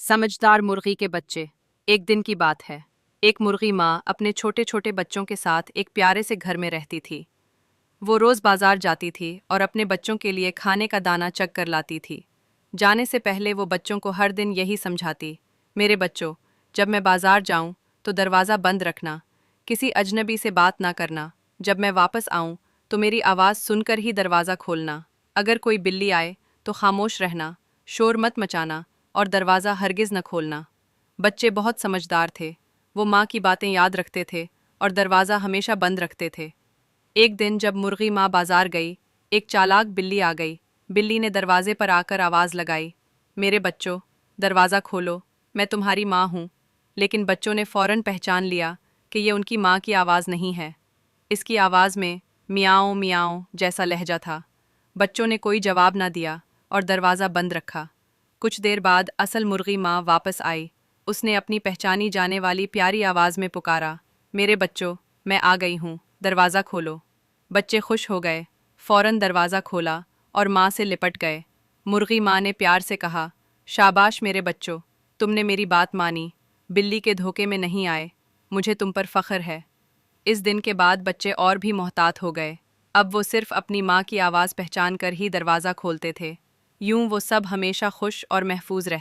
समझदार मुर्गी के बच्चे। एक दिन की बात है। एक मुर्गी माँ अपने छोटे छोटे बच्चों के साथ एक प्यारे से घर में रहती थी। वो रोज बाजार जाती थी और अपने बच्चों के लिए खाने का दाना चग कर लाती थी। जाने से पहले वो बच्चों को हर दिन यही समझाती, मेरे बच्चों, जब मैं बाजार जाऊं तो दरवाज़ा बंद रखना, किसी अजनबी से बात ना करना, जब मैं वापस आऊं तो मेरी आवाज़ सुनकर ही दरवाज़ा खोलना, अगर कोई बिल्ली आए तो खामोश रहना, शोर मत मचाना और दरवाज़ा हरगिज़ न खोलना। बच्चे बहुत समझदार थे, वो माँ की बातें याद रखते थे और दरवाज़ा हमेशा बंद रखते थे। एक दिन जब मुर्गी माँ बाजार गई, एक चालाक बिल्ली आ गई। बिल्ली ने दरवाजे पर आकर आवाज़ लगाई, मेरे बच्चों, दरवाज़ा खोलो, मैं तुम्हारी माँ हूँ। लेकिन बच्चों ने फ़ौरन पहचान लिया कि ये उनकी माँ की आवाज़ नहीं है। इसकी आवाज़ में मियाओ मियाओ जैसा लहजा था। बच्चों ने कोई जवाब ना दिया और दरवाज़ा बंद रखा। कुछ देर बाद असल मुर्गी माँ वापस आई। उसने अपनी पहचानी जाने वाली प्यारी आवाज़ में पुकारा, मेरे बच्चों, मैं आ गई हूँ, दरवाज़ा खोलो। बच्चे खुश हो गए, फ़ौरन दरवाज़ा खोला और माँ से लिपट गए। मुर्गी माँ ने प्यार से कहा, शाबाश मेरे बच्चों, तुमने मेरी बात मानी, बिल्ली के धोखे में नहीं आए, मुझे तुम पर फ़ख्र है। इस दिन के बाद बच्चे और भी मोहतात हो गए। अब वो सिर्फ अपनी माँ की आवाज़ पहचान कर ही दरवाज़ा खोलते थे। यूं वो सब हमेशा खुश और महफूज रहते।